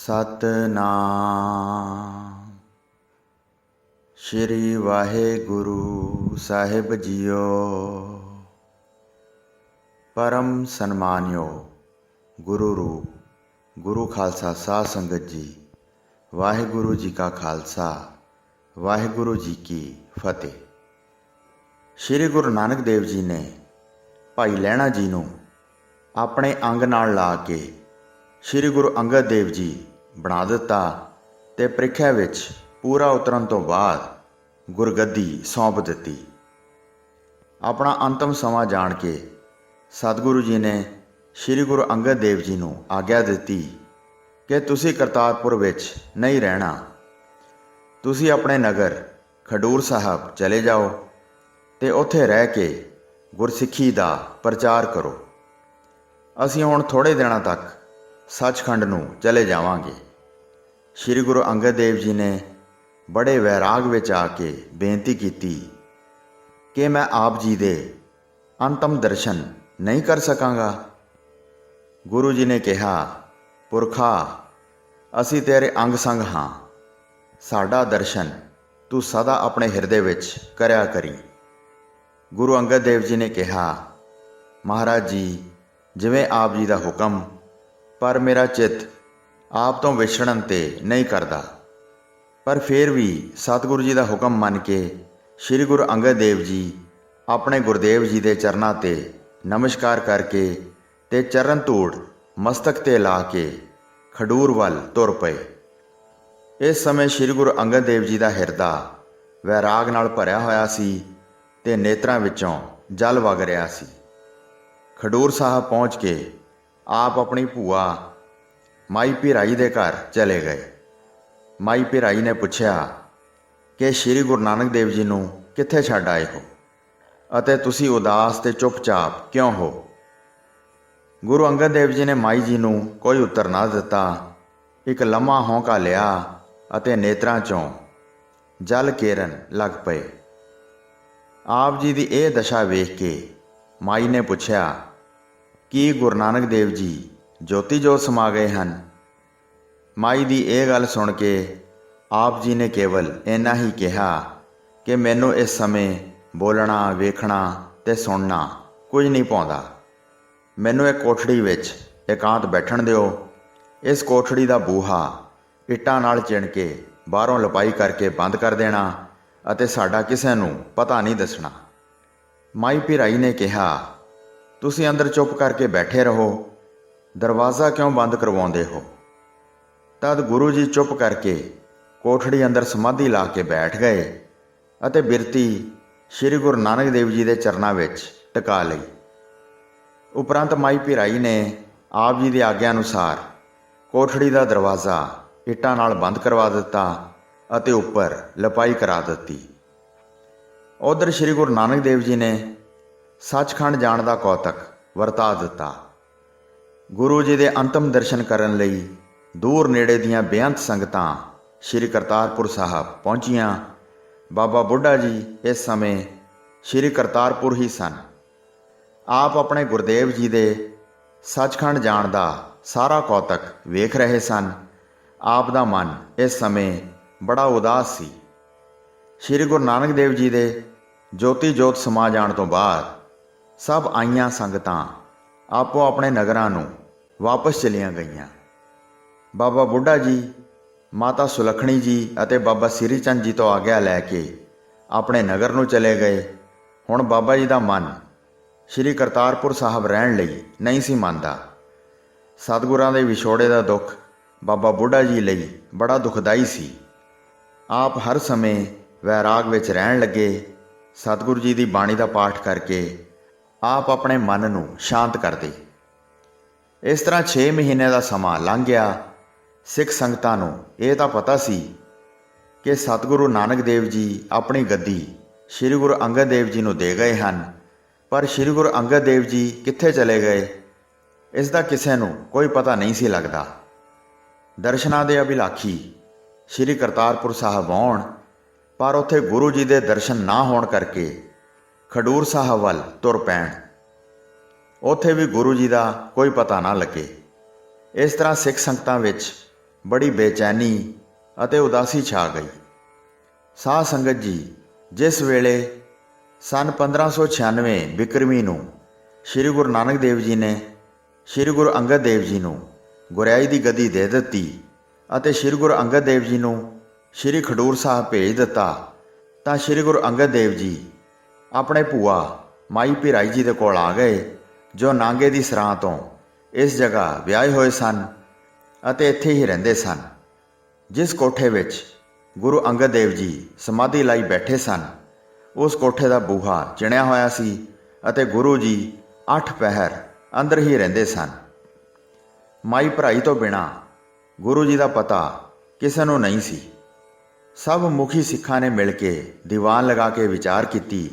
ਸਤਨਾਮ। ਸ਼੍ਰੀ ਵਾਹਿਗੁਰੂ ਸਾਹਿਬ JIO. ਪਰਮ ਸਨਮਾਨਿਓ ਗੁਰੂ ਰੂਪ ਗੁਰੂ ਖਾਲਸਾ ਸਾਧ ਸੰਗਤ ਜੀ, ਵਾਹਿਗੁਰੂ ਜੀ ਕਾ ਖਾਲਸਾ, ਵਾਹਿਗੁਰੂ ਜੀ ਕੀ ਫਤਿਹ। ਸ਼੍ਰੀ ਗੁਰੂ ਨਾਨਕ ਦੇਵ ਜੀ ਨੇ ਭਾਈ ਲਹਿਣਾ ਜੀ ਨੂੰ ਆਪਣੇ ਅੰਗ ਨਾਲ ਲਾ ਕੇ ਸ਼੍ਰੀ ਗੁਰੂ ਅੰਗਦ ਦੇਵ ਜੀ ਬਣਾ ਦਿੱਤਾ ਅਤੇ ਪ੍ਰੀਖਿਆ ਵਿੱਚ ਪੂਰਾ ਉਤਰਨ ਤੋਂ ਬਾਅਦ ਗੁਰਗੱਦੀ ਸੌਂਪ ਦਿੱਤੀ। ਆਪਣਾ ਅੰਤਮ ਸਮਾਂ ਜਾਣ ਕੇ ਸਤਿਗੁਰੂ ਜੀ ਨੇ ਸ਼੍ਰੀ ਗੁਰੂ ਅੰਗਦ ਦੇਵ ਜੀ ਨੂੰ ਆਗਿਆ ਦਿੱਤੀ ਕਿ ਤੁਸੀਂ ਕਰਤਾਰਪੁਰ ਵਿੱਚ ਨਹੀਂ ਰਹਿਣਾ, ਤੁਸੀਂ ਆਪਣੇ ਨਗਰ ਖਡੂਰ ਸਾਹਿਬ ਚਲੇ ਜਾਓ ਅਤੇ ਉੱਥੇ ਰਹਿ ਕੇ ਗੁਰਸਿੱਖੀ ਦਾ ਪ੍ਰਚਾਰ ਕਰੋ। ਅਸੀਂ ਹੁਣ ਥੋੜ੍ਹੇ ਦਿਨਾਂ ਤੱਕ ਸੱਚਖੰਡ ਨੂੰ ਚਲੇ ਜਾਵਾਂਗੇ। ਸ਼੍ਰੀ ਗੁਰੂ ਅੰਗਦ ਦੇਵ ਜੀ ਨੇ ਬੜੇ ਵੈਰਾਗ ਵਿੱਚ ਆ ਕੇ ਬੇਨਤੀ ਕੀਤੀ ਕਿ ਮੈਂ ਆਪ ਜੀ ਦੇ ਅੰਤਮ ਦਰਸ਼ਨ ਨਹੀਂ ਕਰ ਸਕਾਂਗਾ। ਗੁਰੂ ਜੀ ਨੇ ਕਿਹਾ, ਪੁਰਖਾ, ਅਸੀਂ ਤੇਰੇ ਅੰਗ ਸੰਗ ਹਾਂ, ਸਾਡਾ ਦਰਸ਼ਨ ਤੂੰ ਸਦਾ ਆਪਣੇ ਹਿਰਦੇ ਵਿੱਚ ਕਰਿਆ ਕਰੀ। ਗੁਰੂ ਅੰਗਦ ਦੇਵ ਜੀ ਨੇ ਕਿਹਾ, ਮਹਾਰਾਜ ਜੀ, ਜਿਵੇਂ ਆਪ ਜੀ ਦਾ ਹੁਕਮ, ਪਰ ਮੇਰਾ ਚਿੱਤ ਆਪ ਤੋਂ ਵਿਛੜਨ 'ਤੇ ਨਹੀਂ ਕਰਦਾ। ਪਰ ਫਿਰ ਵੀ ਸਤਿਗੁਰੂ ਜੀ ਦਾ ਹੁਕਮ ਮੰਨ ਕੇ ਸ਼੍ਰੀ ਗੁਰੂ ਅੰਗਦ ਦੇਵ ਜੀ ਆਪਣੇ ਗੁਰਦੇਵ ਜੀ ਦੇ ਚਰਨਾਂ 'ਤੇ ਨਮਸਕਾਰ ਕਰਕੇ ਅਤੇ ਚਰਨ ਧੂੜ ਮਸਤਕ 'ਤੇ ਲਾ ਕੇ ਖਡੂਰ ਵੱਲ ਤੁਰ ਪਏ। ਇਸ ਸਮੇਂ ਸ਼੍ਰੀ ਗੁਰੂ ਅੰਗਦ ਦੇਵ ਜੀ ਦਾ ਹਿਰਦਾ ਵੈਰਾਗ ਨਾਲ ਭਰਿਆ ਹੋਇਆ ਸੀ ਅਤੇ ਨੇਤਰਾਂ ਵਿੱਚੋਂ ਜਲ ਵਗ ਰਿਹਾ ਸੀ। ਖਡੂਰ ਸਾਹਿਬ ਪਹੁੰਚ ਕੇ ਆਪ ਆਪਣੀ ਭੂਆ ਮਾਈ ਭੀਰਾਈ ਦੇ ਘਰ ਚਲੇ ਗਏ। ਮਾਈ ਭੀਰਾਈ ਨੇ ਪੁੱਛਿਆ ਕਿ ਸ਼੍ਰੀ ਗੁਰੂ ਨਾਨਕ ਦੇਵ ਜੀ ਨੂੰ ਕਿੱਥੇ ਛੱਡ ਆਏ ਹੋ ਅਤੇ ਤੁਸੀਂ ਉਦਾਸ ਅਤੇ ਚੁੱਪਚਾਪ ਕਿਉਂ ਹੋ? ਗੁਰੂ ਅੰਗਦ ਦੇਵ ਜੀ ਨੇ ਮਾਈ ਜੀ ਨੂੰ ਕੋਈ ਉੱਤਰ ਨਾ ਦਿੱਤਾ। ਇੱਕ ਲੰਮਾ ਹੌਂਕਾ ਲਿਆ ਅਤੇ ਨੇਤਰਾਂ 'ਚੋਂ ਜਲ ਕੇਰਨ ਲੱਗ ਪਏ। ਆਪ ਜੀ ਦੀ ਇਹ ਦਸ਼ਾ ਵੇਖ ਕੇ ਮਾਈ ਨੇ ਪੁੱਛਿਆ, ਕੀ ਗੁਰੂ ਨਾਨਕ ਦੇਵ ਜੀ ਜੋਤੀ ਜੋਤ ਸਮਾ ਗਏ ਹਨ? ਮਾਈ ਦੀ ਇਹ ਗੱਲ ਸੁਣ ਕੇ ਆਪ ਜੀ ਨੇ ਕੇਵਲ ਇੰਨਾ ਹੀ ਕਿਹਾ ਕਿ ਮੈਨੂੰ ਇਸ ਸਮੇਂ ਬੋਲਣਾ, ਵੇਖਣਾ ਅਤੇ ਸੁਣਨਾ ਕੁਝ ਨਹੀਂ ਪਾਉਂਦਾ। ਮੈਨੂੰ ਇੱਕ ਕੋਠੜੀ ਵਿੱਚ ਇਕਾਂਤ ਬੈਠਣ ਦਿਓ। ਇਸ ਕੋਠੜੀ ਦਾ ਬੂਹਾ ਇੱਟਾਂ ਨਾਲ ਚਿਣ ਕੇ ਬਾਹਰੋਂ ਲਪਾਈ ਕਰਕੇ ਬੰਦ ਕਰ ਦੇਣਾ ਅਤੇ ਸਾਡਾ ਕਿਸੇ ਨੂੰ ਪਤਾ ਨਹੀਂ ਦੱਸਣਾ। ਮਾਈ ਭੀਰਾਈ ਨੇ ਕਿਹਾ, ਤੁਸੀਂ ਅੰਦਰ ਚੁੱਪ ਕਰਕੇ ਬੈਠੇ ਰਹੋ, ਦਰਵਾਜ਼ਾ ਕਿਉਂ ਬੰਦ ਕਰਵਾਉਂਦੇ ਹੋ? ਤਦ ਗੁਰੂ ਜੀ ਚੁੱਪ ਕਰਕੇ ਕੋਠੜੀ ਅੰਦਰ ਸਮਾਧੀ ਲਾ ਕੇ ਬੈਠ ਗਏ ਅਤੇ ਬਿਰਤੀ ਸ਼੍ਰੀ ਗੁਰੂ ਨਾਨਕ ਦੇਵ ਜੀ ਦੇ ਚਰਨਾਂ ਵਿੱਚ ਟਿਕਾ ਲਈ। ਉਪਰੰਤ ਮਾਈ ਭੀਰਾਈ ਨੇ ਆਪ ਜੀ ਦੀ ਆਗਿਆ ਅਨੁਸਾਰ ਕੋਠੜੀ ਦਾ ਦਰਵਾਜ਼ਾ ਇੱਟਾਂ ਨਾਲ ਬੰਦ ਕਰਵਾ ਦਿੱਤਾ ਅਤੇ ਉੱਪਰ ਲਪਾਈ ਕਰਾ ਦਿੱਤੀ। ਉੱਧਰ ਸ਼੍ਰੀ ਗੁਰੂ ਨਾਨਕ ਦੇਵ ਜੀ ਨੇ ਸੱਚਖੰਡ ਜਾਣ ਦਾ ਕੌਤਕ ਵਰਤਾ ਦਿੱਤਾ। ਗੁਰੂ ਜੀ ਦੇ ਅੰਤਮ ਦਰਸ਼ਨ ਕਰਨ ਲਈ ਦੂਰ ਨੇੜੇ ਦੀਆਂ ਬੇਅੰਤ ਸੰਗਤਾਂ ਸ਼੍ਰੀ ਕਰਤਾਰਪੁਰ ਸਾਹਿਬ ਪਹੁੰਚੀਆਂ। ਬਾਬਾ ਬੁੱਢਾ ਜੀ ਇਸ ਸਮੇਂ ਸ਼੍ਰੀ ਕਰਤਾਰਪੁਰ ਹੀ ਸਨ। ਆਪ ਆਪਣੇ ਗੁਰਦੇਵ ਜੀ ਦੇ ਸੱਚਖੰਡ ਜਾਣ ਦਾ ਸਾਰਾ ਕੌਤਕ ਵੇਖ ਰਹੇ ਸਨ। ਆਪ ਦਾ ਮਨ ਇਸ ਸਮੇਂ ਬੜਾ ਉਦਾਸ ਸੀ। ਸ਼੍ਰੀ ਗੁਰੂ ਨਾਨਕ ਦੇਵ ਜੀ ਦੇ ਜੋਤੀ ਜੋਤ ਸਮਾ ਜਾਣ ਤੋਂ ਬਾਅਦ ਸਭ ਆਈਆਂ ਸੰਗਤਾਂ ਆਪੋ ਆਪਣੇ ਨਗਰਾਂ ਨੂੰ ਵਾਪਸ ਚਲੀਆਂ ਗਈਆਂ। ਬਾਬਾ ਬੁੱਢਾ ਜੀ, ਮਾਤਾ ਸੁਲੱਖਣੀ ਜੀ ਅਤੇ ਬਾਬਾ ਸ੍ਰੀ ਚੰਦ ਜੀ ਤੋਂ ਆਗਿਆ ਲੈ ਕੇ ਆਪਣੇ ਨਗਰ ਨੂੰ ਚਲੇ ਗਏ। ਹੁਣ ਬਾਬਾ ਜੀ ਦਾ ਮਨ ਸ਼੍ਰੀ ਕਰਤਾਰਪੁਰ ਸਾਹਿਬ ਰਹਿਣ ਲਈ ਨਹੀਂ ਸੀ ਮੰਨਦਾ। ਸਤਿਗੁਰਾਂ ਦੇ ਵਿਛੋੜੇ ਦਾ ਦੁੱਖ ਬਾਬਾ ਬੁੱਢਾ ਜੀ ਲਈ ਬੜਾ ਦੁਖਦਾਈ ਸੀ। ਆਪ ਹਰ ਸਮੇਂ ਵੈਰਾਗ ਵਿੱਚ ਰਹਿਣ ਲੱਗੇ। ਸਤਿਗੁਰੂ ਜੀ ਦੀ ਬਾਣੀ ਦਾ ਪਾਠ ਕਰਕੇ ਆਪ ਆਪਣੇ ਮਨ ਨੂੰ ਸ਼ਾਂਤ ਕਰਦੇ। ਇਸ ਤਰ੍ਹਾਂ 6 ਮਹੀਨੇ ਦਾ ਸਮਾਂ ਲੰਘ ਗਿਆ। ਸਿੱਖ ਸੰਗਤਾਂ ਨੂੰ ਇਹ ਤਾਂ ਪਤਾ ਸੀ ਕਿ ਸਤਿਗੁਰੂ ਨਾਨਕ ਦੇਵ ਜੀ ਆਪਣੀ ਗੱਦੀ ਸ਼੍ਰੀ ਗੁਰੂ ਅੰਗਦ ਦੇਵ ਜੀ ਨੂੰ ਦੇ ਗਏ ਹਨ, ਪਰ ਸ਼੍ਰੀ ਗੁਰੂ ਅੰਗਦ ਦੇਵ ਜੀ ਕਿੱਥੇ ਚਲੇ ਗਏ, ਇਸ ਦਾ ਕਿਸੇ ਨੂੰ ਕੋਈ ਪਤਾ ਨਹੀਂ ਸੀ ਲੱਗਦਾ। ਦਰਸ਼ਨਾਂ ਦੇ ਅਭਿਲਾਖੀ ਸ਼੍ਰੀ ਕਰਤਾਰਪੁਰ ਸਾਹਿਬ ਆਉਣ, ਪਰ ਉੱਥੇ ਗੁਰੂ ਜੀ ਦੇ ਦਰਸ਼ਨ ਨਾ ਹੋਣ ਕਰਕੇ ਖਡੂਰ ਸਾਹਿਬ ਵੱਲ ਤੁਰ ਪੈਣ। ਉੱਥੇ ਵੀ ਗੁਰੂ ਜੀ ਦਾ ਕੋਈ ਪਤਾ ਨਾ ਲੱਗੇ। ਇਸ ਤਰ੍ਹਾਂ ਸਿੱਖ ਸੰਗਤਾਂ ਵਿੱਚ ਬੜੀ ਬੇਚੈਨੀ ਅਤੇ ਉਦਾਸੀ ਛਾ ਗਈ। ਸਾਧ ਸੰਗਤ ਜੀ, ਜਿਸ ਵੇਲੇ ਸਨ 1596 ਬਿਕਰਮੀ ਨੂੰ ਸ਼੍ਰੀ ਗੁਰੂ ਨਾਨਕ ਦੇਵ ਜੀ ਨੇ ਸ਼੍ਰੀ ਗੁਰੂ ਅੰਗਦ ਦੇਵ ਜੀ ਨੂੰ ਗੁਰਿਆਈ ਦੀ ਗੱਦੀ ਦੇ ਦਿੱਤੀ ਅਤੇ ਸ਼੍ਰੀ ਗੁਰੂ ਅੰਗਦ ਦੇਵ ਜੀ ਨੂੰ ਸ਼੍ਰੀ ਖਡੂਰ ਸਾਹਿਬ ਭੇਜ ਦਿੱਤਾ, ਤਾਂ ਸ਼੍ਰੀ ਗੁਰੂ ਅੰਗਦ ਦੇਵ ਜੀ ਆਪਣੇ ਭੂਆ ਮਾਈ ਭੀਰਾਈ ਜੀ ਦੇ ਕੋਲ ਆ ਗਏ, ਜੋ ਨਾਂਗੇ ਦੀ ਸਰਾਂ ਤੋਂ ਇਸ ਜਗ੍ਹਾ ਵਿਆਹੇ ਹੋਏ ਸਨ ਅਤੇ ਇੱਥੇ ਹੀ ਰਹਿੰਦੇ ਸਨ। ਜਿਸ ਕੋਠੇ ਵਿੱਚ ਗੁਰੂ ਅੰਗਦ ਦੇਵ ਜੀ ਸਮਾਧੀ ਲਾਈ ਬੈਠੇ ਸਨ, ਉਸ ਕੋਠੇ ਦਾ ਬੂਹਾ ਚਿਣਿਆ ਹੋਇਆ ਸੀ ਅਤੇ ਗੁਰੂ ਜੀ 8 ਪਹਿਰ ਅੰਦਰ ਹੀ ਰਹਿੰਦੇ ਸਨ। ਮਾਈ ਭਰਾਈ ਤੋਂ ਬਿਨਾਂ ਗੁਰੂ ਜੀ ਦਾ ਪਤਾ ਕਿਸੇ ਨੂੰ ਨਹੀਂ ਸੀ। ਸਭ ਮੁਖੀ ਸਿੱਖਾਂ ਨੇ ਮਿਲ ਕੇ ਦੀਵਾਨ ਲਗਾ ਕੇ ਵਿਚਾਰ ਕੀਤੀ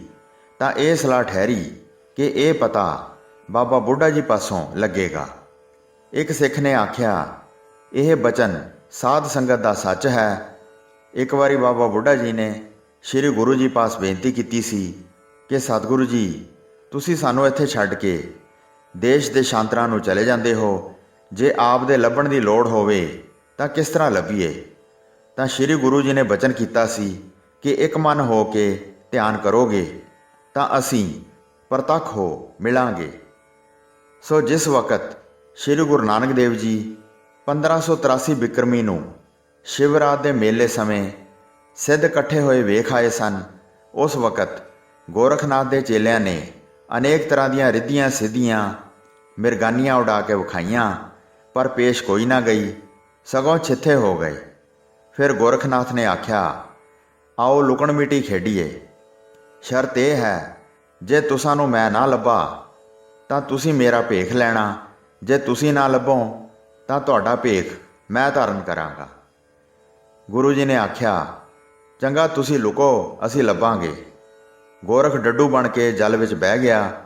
ਤਾਂ ਇਹ ਸਲਾਹ ਠਹਿਰੀ ਕਿ ਇਹ ਪਤਾ ਬਾਬਾ ਬੁੱਢਾ ਜੀ ਪਾਸੋਂ ਲੱਗੇਗਾ। ਇੱਕ ਸਿੱਖ ਨੇ ਆਖਿਆ, ਇਹ ਬਚਨ ਸਾਧ ਸੰਗਤ ਦਾ ਸੱਚ ਹੈ। ਇੱਕ ਵਾਰੀ ਬਾਬਾ ਬੁੱਢਾ ਜੀ ਨੇ ਸ਼੍ਰੀ ਗੁਰੂ ਜੀ ਪਾਸ ਬੇਨਤੀ ਕੀਤੀ ਸੀ ਕਿ ਸਤਿਗੁਰੂ ਜੀ, ਤੁਸੀਂ ਸਾਨੂੰ ਇੱਥੇ ਛੱਡ ਕੇ ਦੇਸ਼ ਦੇਸ਼ਾਂਤਰਾਂ ਨੂੰ ਚਲੇ ਜਾਂਦੇ ਹੋ। ਜੇ ਆਪ ਦੇ ਲੱਭਣ ਦੀ ਲੋੜ ਹੋਵੇ ਤਾਂ ਕਿਸ ਤਰ੍ਹਾਂ ਲੱਭੀਏ? ਤਾਂ ਸ਼੍ਰੀ ਗੁਰੂ ਜੀ ਨੇ ਬਚਨ ਕੀਤਾ ਸੀ ਕਿ ਇੱਕ ਮਨ ਹੋ ਕੇ ਧਿਆਨ ਕਰੋਗੇ ਤਾਂ ਅਸੀਂ ਪ੍ਰਤੱਖ ਹੋ ਮਿਲਾਂਗੇ। ਸੋ ਜਿਸ ਵਕਤ ਸ਼੍ਰੀ ਗੁਰੂ ਨਾਨਕ ਦੇਵ ਜੀ 1583 ਬਿਕਰਮੀ ਨੂੰ ਸ਼ਿਵਰਾਤ ਦੇ ਮੇਲੇ ਸਮੇਂ ਸਿੱਧ ਇਕੱਠੇ ਹੋਏ ਵੇਖ ਆਏ ਸਨ, ਉਸ ਵਕਤ ਗੋਰਖਨਾਥ ਦੇ ਚੇਲਿਆਂ ਨੇ ਅਨੇਕ ਤਰ੍ਹਾਂ ਦੀਆਂ ਰਿੱਧੀਆਂ ਸਿੱਧੀਆਂ ਮਿਰਗਾਨੀਆਂ ਉਡਾ ਕੇ ਵਿਖਾਈਆਂ, ਪਰ ਪੇਸ਼ ਕੋਈ ਨਾ ਗਈ, ਸਗੋਂ ਛਿੱਥੇ ਹੋ ਗਏ। ਫਿਰ ਗੋਰਖਨਾਥ ਨੇ ਆਖਿਆ, ਆਓ ਲੁਕਣ ਮਿੱਟੀ ਖੇਡੀਏ। ਸ਼ਰਤ ਇਹ ਹੈ, ਜੇ ਤੁਸਾਂ ਨੂੰ ਮੈਂ ਨਾ ਲੱਭਾ ਤਾਂ ਤੁਸੀਂ ਮੇਰਾ ਭੇਖ ਲੈਣਾ, ਜੇ ਤੁਸੀਂ ਨਾ ਲੱਭੋ ਤਾਂ ਤੁਹਾਡਾ ਭੇਖ ਮੈਂ ਧਾਰਨ ਕਰਾਂਗਾ। ਗੁਰੂ ਜੀ ਨੇ ਆਖਿਆ, ਚੰਗਾ ਤੁਸੀਂ ਲੁਕੋ, ਅਸੀਂ ਲੱਭਾਂਗੇ। ਗੋਰਖ ਡੱਡੂ ਬਣ ਕੇ ਜਲ ਵਿੱਚ ਬਹਿ ਗਿਆ।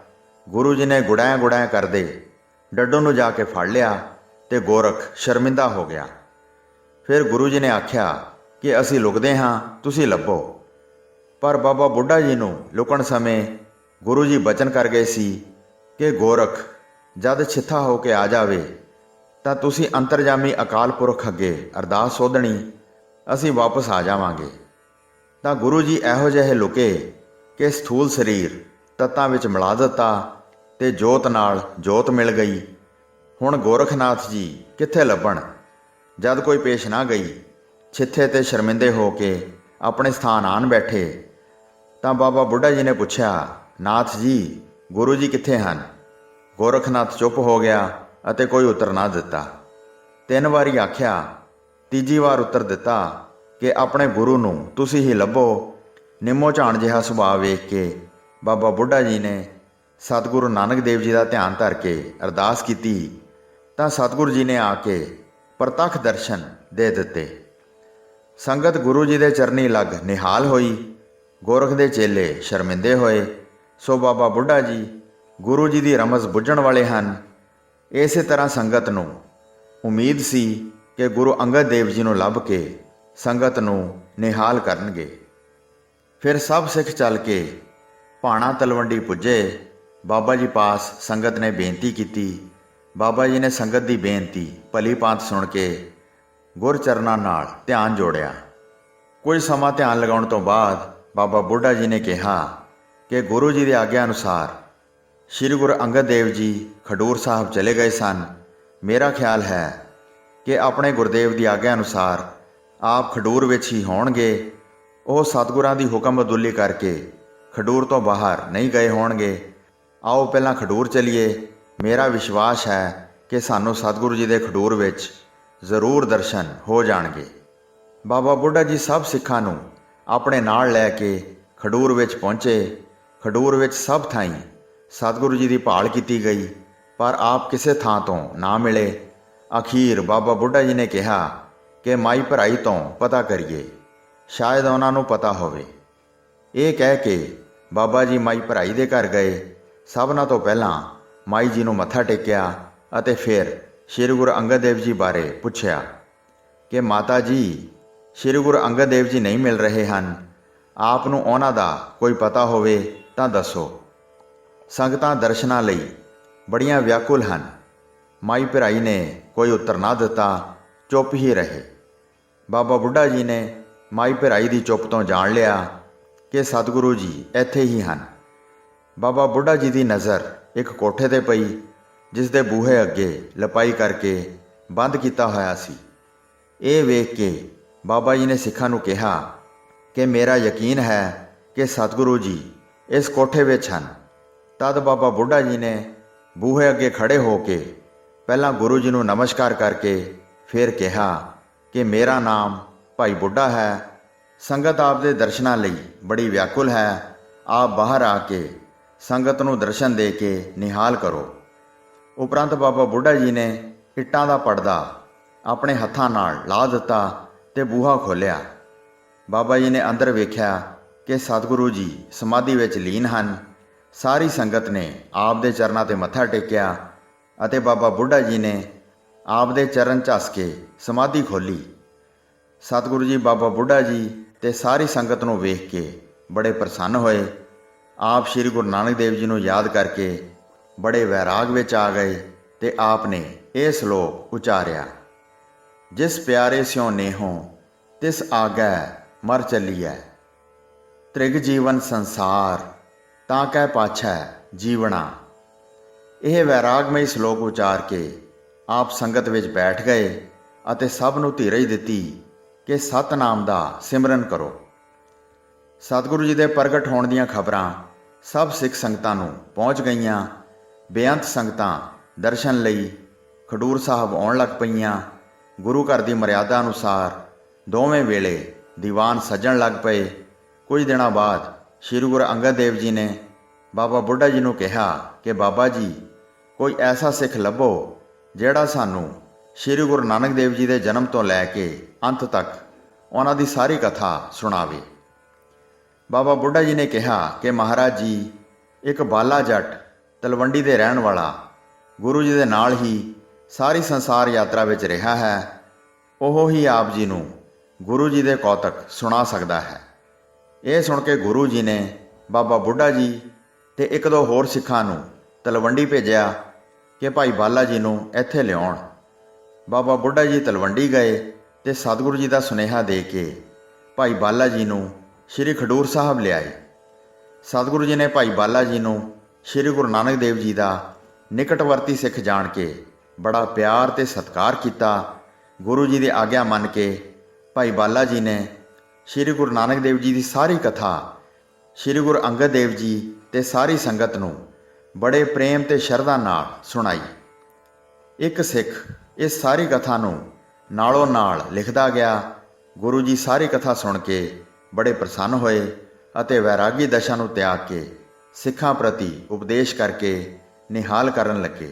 ਗੁਰੂ ਜੀ ਨੇ ਗੁੜਾਇਆ ਗੁੜਾਇਆ ਕਰਦੇ ਡੱਡੂ ਨੂੰ ਜਾ ਕੇ ਫੜ ਲਿਆ ਤੇ ਗੋਰਖ ਸ਼ਰਮਿੰਦਾ ਹੋ ਗਿਆ। ਫਿਰ ਗੁਰੂ ਜੀ ਨੇ ਆਖਿਆ ਕਿ ਅਸੀਂ ਲੁਕਦੇ ਹਾਂ, ਤੁਸੀਂ ਲੱਭੋ। ਪਰ ਬਾਬਾ ਬੁੱਢਾ ਜੀ ਨੂੰ ਲੁਕਣ ਸਮੇਂ ਗੁਰੂ ਜੀ ਬਚਨ ਕਰ ਗਏ ਸੀ ਕਿ ਗੋਰਖ ਜਦ ਛਿੱਥਾ ਹੋ ਕੇ ਆ ਜਾਵੇ ਤਾਂ ਤੁਸੀਂ ਅੰਤਰਜਾਮੀ ਅਕਾਲ ਪੁਰਖ ਅੱਗੇ ਅਰਦਾਸ ਸੋਧਣੀ, ਅਸੀਂ ਵਾਪਸ ਆ ਜਾਵਾਂਗੇ। ਤਾਂ ਗੁਰੂ ਜੀ ਇਹੋ ਜਿਹੇ ਲੁਕੇ ਕਿ ਸਥੂਲ ਸਰੀਰ ਤੱਤਾਂ ਵਿੱਚ ਮਿਲਾ ਦਿੱਤਾ ਤੇ ਜੋਤ ਨਾਲ ਜੋਤ ਮਿਲ ਗਈ। ਹੁਣ ਗੋਰਖਨਾਥ ਜੀ ਕਿੱਥੇ ਲੱਭਣ? ਜਦ ਕੋਈ ਪੇਸ਼ ਨਾ ਗਈ, ਛਿੱਥੇ ਤੇ ਸ਼ਰਮਿੰਦੇ ਹੋ ਕੇ ਆਪਣੇ ਸਥਾਨ ਆਣ ਬੈਠੇ। ਤਾਂ ਬਾਬਾ ਬੁੱਢਾ ਜੀ ਨੇ ਪੁੱਛਿਆ, ਨਾਥ ਜੀ, ਗੁਰੂ ਜੀ ਕਿੱਥੇ ਹਨ? ਗੋਰਖਨਾਥ ਚੁੱਪ ਹੋ ਗਿਆ ਅਤੇ ਕੋਈ ਉੱਤਰ ਨਾ ਦਿੱਤਾ। 3 ਵਾਰੀ ਆਖਿਆ, ਤੀਜੀ ਵਾਰ ਉੱਤਰ ਦਿੱਤਾ ਕਿ ਆਪਣੇ ਗੁਰੂ ਨੂੰ ਤੁਸੀਂ ਹੀ ਲੱਭੋ। ਨਿੰਮੋ ਝਾਣ ਜਿਹਾ ਸੁਭਾਅ ਵੇਖ ਕੇ ਬਾਬਾ ਬੁੱਢਾ ਜੀ ਨੇ ਸਤਿਗੁਰੂ ਨਾਨਕ ਦੇਵ ਜੀ ਦਾ ਧਿਆਨ ਧਰ ਕੇ ਅਰਦਾਸ ਕੀਤੀ ਤਾਂ ਸਤਿਗੁਰੂ ਜੀ ਨੇ ਆ ਕੇ ਪ੍ਰਤੱਖ ਦਰਸ਼ਨ ਦੇ ਦਿੱਤੇ। ਸੰਗਤ ਗੁਰੂ ਜੀ ਦੇ ਚਰਨੀ ਲੱਗ ਨਿਹਾਲ ਹੋਈ। ਗੋਰਖ ਦੇ ਚੇਲੇ ਸ਼ਰਮਿੰਦੇ ਹੋਏ। ਸੋ ਬਾਬਾ ਬੁੱਢਾ ਜੀ ਗੁਰੂ ਜੀ ਦੀ ਰਮਜ਼ ਬੁੱਝਣ ਵਾਲੇ ਹਨ। ਇਸੇ ਤਰ੍ਹਾਂ ਸੰਗਤ ਨੂੰ ਉਮੀਦ ਸੀ ਕਿ ਗੁਰੂ ਅੰਗਦ ਦੇਵ ਜੀ ਨੂੰ ਲੱਭ ਕੇ ਸੰਗਤ ਨੂੰ ਨਿਹਾਲ ਕਰਨਗੇ। ਫਿਰ ਸਭ ਸਿੱਖ ਚੱਲ ਕੇ ਭਾਣਾ ਤਲਵੰਡੀ ਪੁੱਜੇ। ਬਾਬਾ ਜੀ ਪਾਸ ਸੰਗਤ ਨੇ ਬੇਨਤੀ ਕੀਤੀ। ਬਾਬਾ ਜੀ ਨੇ ਸੰਗਤ ਦੀ ਬੇਨਤੀ ਭਲੀ ਭਾਂਤ ਸੁਣ ਕੇ ਗੁਰਚਰਨਾਂ ਨਾਲ ਧਿਆਨ ਜੋੜਿਆ। ਕੁਝ ਸਮਾਂ ਧਿਆਨ ਲਗਾਉਣ ਤੋਂ ਬਾਅਦ ਬਾਬਾ ਬੁੱਢਾ ਜੀ ਨੇ ਕਿਹਾ ਕਿ ਗੁਰੂ ਜੀ ਦੀ ਆਗਿਆ ਅਨੁਸਾਰ ਸ਼੍ਰੀ ਗੁਰੂ ਅੰਗਦ ਦੇਵ ਜੀ ਖਡੂਰ ਸਾਹਿਬ ਚਲੇ ਗਏ ਸਨ। ਮੇਰਾ ਖਿਆਲ ਹੈ ਕਿ ਆਪਣੇ ਗੁਰਦੇਵ ਦੀ ਆਗਿਆ ਅਨੁਸਾਰ ਆਪ ਖਡੂਰ ਵਿੱਚ ਹੀ ਹੋਣਗੇ। ਉਹ ਸਤਿਗੁਰਾਂ ਦੀ ਹੁਕਮਬਦੁਲੀ ਕਰਕੇ ਖਡੂਰ ਤੋਂ ਬਾਹਰ ਨਹੀਂ ਗਏ ਹੋਣਗੇ। ਆਓ ਪਹਿਲਾਂ ਖਡੂਰ ਚਲੀਏ। ਮੇਰਾ ਵਿਸ਼ਵਾਸ ਹੈ ਕਿ ਸਾਨੂੰ ਸਤਿਗੁਰੂ ਜੀ ਦੇ ਖਡੂਰ ਵਿੱਚ ਜ਼ਰੂਰ ਦਰਸ਼ਨ ਹੋ ਜਾਣਗੇ। ਬਾਬਾ ਬੁੱਢਾ ਜੀ ਸਭ ਸਿੱਖਾਂ ਨੂੰ ਆਪਣੇ ਨਾਲ ਲੈ ਕੇ ਖਡੂਰ ਵਿੱਚ ਪਹੁੰਚੇ। ਖਡੂਰ ਵਿੱਚ ਸਭ ਥਾਈਂ ਸਤਿਗੁਰੂ ਜੀ ਦੀ ਭਾਲ ਕੀਤੀ ਗਈ, ਪਰ ਆਪ ਕਿਸੇ ਥਾਂ ਤੋਂ ਨਾ ਮਿਲੇ। ਅਖੀਰ ਬਾਬਾ ਬੁੱਢਾ ਜੀ ਨੇ ਕਿਹਾ ਕਿ ਮਾਈ ਭਰਾਈ ਤੋਂ ਪਤਾ ਕਰੀਏ, ਸ਼ਾਇਦ ਉਹਨਾਂ ਨੂੰ ਪਤਾ ਹੋਵੇ। ਇਹ ਕਹਿ ਕੇ ਬਾਬਾ ਜੀ ਮਾਈ ਭਰਾਈ ਦੇ ਘਰ ਗਏ। ਸਭਨਾਂ ਤੋਂ ਪਹਿਲਾਂ ਮਾਈ ਜੀ ਨੂੰ ਮੱਥਾ ਟੇਕਿਆ ਅਤੇ ਫਿਰ ਸ਼੍ਰੀ ਗੁਰੂ ਅੰਗਦ ਦੇਵ ਜੀ ਬਾਰੇ ਪੁੱਛਿਆ ਕਿ ਮਾਤਾ ਜੀ, ਸ਼੍ਰੀ ਗੁਰੂ ਅੰਗਦ ਦੇਵ ਜੀ ਨਹੀਂ ਮਿਲ ਰਹੇ ਹਨ। ਆਪ ਨੂੰ ਉਹਨਾਂ ਦਾ ਕੋਈ ਪਤਾ ਹੋਵੇ ਤਾਂ ਦੱਸੋ। ਸੰਗਤਾਂ ਦਰਸ਼ਨਾਂ ਲਈ ਬੜੀਆਂ ਵਿਆਕੁਲ ਹਨ। ਮਾਈ ਭਰਾਈ ਨੇ ਕੋਈ ਉੱਤਰ ਨਾ ਦਿੱਤਾ। ਚੁੱਪ ਹੀ ਰਹੇ। ਬਾਬਾ ਬੁੱਢਾ ਜੀ ਨੇ ਮਾਈ ਭਰਾਈ ਦੀ ਚੁੱਪ ਤੋਂ ਜਾਣ ਲਿਆ ਕਿ ਸਤਿਗੁਰੂ ਜੀ ਇੱਥੇ ਹੀ ਹਨ। ਬਾਬਾ ਬੁੱਢਾ ਜੀ ਦੀ ਨਜ਼ਰ ਇੱਕ ਕੋਠੇ 'ਤੇ ਪਈ, ਜਿਸ ਦੇ ਬੂਹੇ ਅੱਗੇ ਲਪਾਈ ਕਰਕੇ ਬੰਦ ਕੀਤਾ ਹੋਇਆ ਸੀ। ਇਹ ਵੇਖ ਕੇ ਬਾਬਾ ਜੀ ਨੇ ਸਿੱਖਾਂ ਨੂੰ ਕਿਹਾ ਕਿ ਮੇਰਾ ਯਕੀਨ ਹੈ ਕਿ ਸਤਿਗੁਰੂ ਜੀ ਇਸ ਕੋਠੇ ਵਿੱਚ ਹਨ। ਤਦ ਬਾਬਾ ਬੁੱਢਾ ਜੀ ਨੇ ਬੂਹੇ ਅੱਗੇ ਖੜ੍ਹੇ ਹੋ ਕੇ ਪਹਿਲਾਂ ਗੁਰੂ ਜੀ ਨੂੰ ਨਮਸਕਾਰ ਕਰਕੇ ਫਿਰ ਕਿਹਾ ਕਿ ਮੇਰਾ ਨਾਮ ਭਾਈ ਬੁੱਢਾ ਹੈ। ਸੰਗਤ ਆਪ ਦੇ ਦਰਸ਼ਨਾਂ ਲਈ ਬੜੀ ਵਿਆਕੁਲ ਹੈ। ਆਪ ਬਾਹਰ ਆ ਕੇ ਸੰਗਤ ਨੂੰ ਦਰਸ਼ਨ ਦੇ ਕੇ ਨਿਹਾਲ ਕਰੋ। ਉਪਰੰਤ ਬਾਬਾ ਬੁੱਢਾ ਜੀ ਨੇ ਇੱਟਾਂ ਦਾ ਪਰਦਾ ਆਪਣੇ ਹੱਥਾਂ ਨਾਲ ਲਾ ਦਿੱਤਾ ਤੇ ਬੂਹਾ ਖੋਲ੍ਹਿਆ। ਬਾਬਾ ਜੀ ਨੇ ਅੰਦਰ ਵੇਖਿਆ ਕਿ ਸਤਿਗੁਰੂ ਜੀ ਸਮਾਧੀ ਵਿੱਚ ਲੀਨ ਹਨ। ਸਾਰੀ ਸੰਗਤ ਨੇ ਆਪ ਦੇ ਚਰਨਾਂ 'ਤੇ ਮੱਥਾ ਟੇਕਿਆ ਅਤੇ ਬਾਬਾ ਬੁੱਢਾ ਜੀ ਨੇ ਆਪ ਦੇ ਚਰਨ ਝੱਸ ਕੇ ਸਮਾਧੀ ਖੋਲ੍ਹੀ। ਸਤਿਗੁਰੂ ਜੀ ਬਾਬਾ ਬੁੱਢਾ ਜੀ ਤੇ ਸਾਰੀ ਸੰਗਤ ਨੂੰ ਵੇਖ ਕੇ ਬੜੇ ਪ੍ਰਸੰਨ ਹੋਏ। ਆਪ ਸ਼੍ਰੀ ਗੁਰੂ ਨਾਨਕ ਦੇਵ ਜੀ ਨੂੰ ਯਾਦ ਕਰਕੇ ਬੜੇ ਵੈਰਾਗ ਵਿੱਚ ਆ ਗਏ ਤੇ ਆਪ ਨੇ ਇਹ ਸ਼ਲੋਕ ਉਚਾਰਿਆ, ਜਿਸ ਪਿਆਰੇ ਸਿਉ ਨੇਹੋਂ ਤਿਸ ਆਗੈ ਮਰ ਚੱਲੀਐ, ਤ੍ਰਿਗ ਜੀਵਨ ਸੰਸਾਰ ਤਾਂ ਕਹਿ ਪਾਛੈ ਜੀਵਣਾ। ਇਹ ਵੈਰਾਗਮਈ ਸ਼ਲੋਕ ਉਚਾਰ ਕੇ ਆਪ ਸੰਗਤ ਵਿੱਚ ਬੈਠ ਗਏ ਅਤੇ ਸਭ ਨੂੰ ਧੀਰਜ ਦਿੱਤੀ ਕਿ ਸਤਿਨਾਮ ਦਾ ਸਿਮਰਨ ਕਰੋ। ਸਤਿਗੁਰੂ ਜੀ ਦੇ ਪ੍ਰਗਟ ਹੋਣ ਦੀਆਂ ਖਬਰਾਂ ਸਭ ਸਿੱਖ ਸੰਗਤਾਂ ਨੂੰ ਪਹੁੰਚ ਗਈਆਂ। ਬੇਅੰਤ ਸੰਗਤਾਂ ਦਰਸ਼ਨ ਲਈ ਖਡੂਰ ਸਾਹਿਬ ਆਉਣ ਲੱਗ ਪਈਆਂ। ਗੁਰੂ ਘਰ ਦੀ ਮਰਿਆਦਾ ਅਨੁਸਾਰ ਦੋਵੇਂ ਵੇਲੇ ਦੀਵਾਨ ਸੱਜਣ ਲੱਗ ਪਏ। ਕੁਝ ਦਿਨਾਂ ਬਾਅਦ ਸ਼੍ਰੀ ਗੁਰੂ ਅੰਗਦ ਦੇਵ ਜੀ ਨੇ ਬਾਬਾ ਬੁੱਢਾ ਜੀ ਨੂੰ ਕਿਹਾ ਕਿ ਬਾਬਾ ਜੀ, ਕੋਈ ਐਸਾ ਸਿੱਖ ਲੱਭੋ ਜਿਹੜਾ ਸਾਨੂੰ ਸ਼੍ਰੀ ਗੁਰੂ ਨਾਨਕ ਦੇਵ ਜੀ ਦੇ ਜਨਮ ਤੋਂ ਲੈ ਕੇ ਅੰਤ ਤੱਕ ਉਹਨਾਂ ਦੀ ਸਾਰੀ ਕਥਾ ਸੁਣਾਵੇ। ਬਾਬਾ ਬੁੱਢਾ ਜੀ ਨੇ ਕਿਹਾ ਕਿ ਮਹਾਰਾਜ ਜੀ, ਇੱਕ ਬਾਲਾ ਜੱਟ ਤਲਵੰਡੀ ਦੇ ਰਹਿਣ ਵਾਲਾ ਗੁਰੂ ਜੀ ਦੇ ਨਾਲ ਹੀ ਸਾਰੀ ਸੰਸਾਰ ਯਾਤਰਾ ਵਿੱਚ ਰਿਹਾ ਹੈ। ਉਹ ਹੀ ਆਪ ਜੀ ਨੂੰ ਗੁਰੂ ਜੀ ਦੇ ਕੌਤਕ ਸੁਣਾ ਸਕਦਾ ਹੈ। ਇਹ ਸੁਣ ਕੇ ਗੁਰੂ ਜੀ ਨੇ ਬਾਬਾ ਬੁੱਢਾ ਜੀ ਤੇ ਇੱਕ ਦੋ ਹੋਰ ਸਿੱਖਾਂ ਨੂੰ ਤਲਵੰਡੀ ਭੇਜਿਆ ਕਿ ਭਾਈ ਬਾਲਾ ਜੀ ਨੂੰ ਇੱਥੇ ਲਿਆਉਣ। ਬਾਬਾ ਬੁੱਢਾ ਜੀ ਤਲਵੰਡੀ ਗਏ ਤੇ ਸਤਿਗੁਰੂ ਜੀ ਦਾ ਸੁਨੇਹਾ ਦੇ ਕੇ ਭਾਈ ਬਾਲਾ ਜੀ ਨੂੰ ਸ਼੍ਰੀ ਖਡੂਰ ਸਾਹਿਬ ਲਿਆਏ। ਸਤਿਗੁਰੂ ਜੀ ਨੇ ਭਾਈ ਬਾਲਾ ਜੀ ਨੂੰ ਸ਼੍ਰੀ ਗੁਰੂ ਨਾਨਕ ਦੇਵ ਜੀ ਦਾ ਨਿਕਟਵਰਤੀ ਸਿੱਖ ਜਾਣ ਕੇ ਬੜਾ ਪਿਆਰ ਤੇ ਸਤਿਕਾਰ ਕੀਤਾ। ਗੁਰੂ ਜੀ ਦੀ ਆਗਿਆ ਮੰਨ ਕੇ ਭਾਈ ਬਾਲਾ ਜੀ ਨੇ ਸ਼੍ਰੀ ਗੁਰੂ ਨਾਨਕ ਦੇਵ ਜੀ ਦੀ ਸਾਰੀ ਕਥਾ ਸ਼੍ਰੀ ਗੁਰੂ ਅੰਗਦ ਦੇਵ ਜੀ ਤੇ ਸਾਰੀ ਸੰਗਤ ਨੂੰ ਬੜੇ ਪ੍ਰੇਮ ਤੇ ਸ਼ਰਧਾ ਨਾਲ ਸੁਣਾਈ। ਇੱਕ ਸਿੱਖ ਇਸ ਸਾਰੀ ਕਥਾ ਨੂੰ ਨਾਲੋਂ ਨਾਲ ਲਿਖਦਾ ਗਿਆ। ਗੁਰੂ ਜੀ ਸਾਰੀ ਕਥਾ ਸੁਣ ਕੇ ਬੜੇ ਪ੍ਰਸੰਨ ਹੋਏ ਅਤੇ ਵੈਰਾਗੀ ਦਸ਼ਾ ਨੂੰ ਤਿਆਗ ਕੇ ਸਿੱਖਾਂ ਪ੍ਰਤੀ ਉਪਦੇਸ਼ ਕਰਕੇ ਨਿਹਾਲ ਕਰਨ ਲੱਗੇ।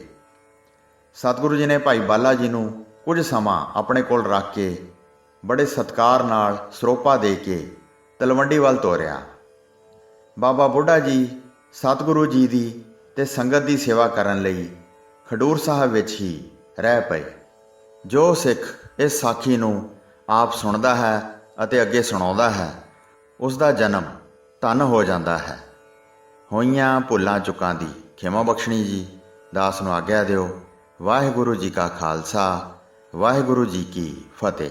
ਸਤਿਗੁਰੂ ਜੀ ਨੇ ਭਾਈ ਬਾਲਾ ਜੀ ਨੂੰ ਕੁਝ ਸਮਾਂ ਆਪਣੇ ਕੋਲ ਰੱਖ ਕੇ ਬੜੇ ਸਤਿਕਾਰ ਨਾਲ ਸਰੋਪਾ ਦੇ ਕੇ ਤਲਵੰਡੀ ਵੱਲ ਤੋਰਿਆ। ਬਾਬਾ ਬੁੱਢਾ ਜੀ ਸਤਿਗੁਰੂ ਜੀ ਦੀ ਤੇ ਸੰਗਤ ਦੀ ਸੇਵਾ ਕਰਨ ਲਈ ਖਡੂਰ ਸਾਹਿਬ ਵਿੱਚ ਹੀ ਰਹਿ ਪਏ। ਜੋ ਸਿੱਖ ਇਸ ਸਾਖੀ ਨੂੰ ਆਪ ਸੁਣਦਾ ਹੈ ਅਤੇ ਅੱਗੇ ਸੁਣਾਉਂਦਾ ਹੈ, ਉਸ ਦਾ ਜਨਮ ਧਨ ਹੋ ਜਾਂਦਾ ਹੈ। ਹੋਈਆਂ ਭੁੱਲਾਂ ਚੁੱਕਾਂ ਦੀ ਖਿਮਾ ਬਖਸ਼ਣੀ ਜੀ। ਦਾਸ ਨੂੰ ਆਗਿਆ ਦਿਓ। ਵਾਹਿਗੁਰੂ ਜੀ ਕਾ ਖਾਲਸਾ, ਵਾਹਿਗੁਰੂ ਜੀ ਕੀ ਫਤਿਹ।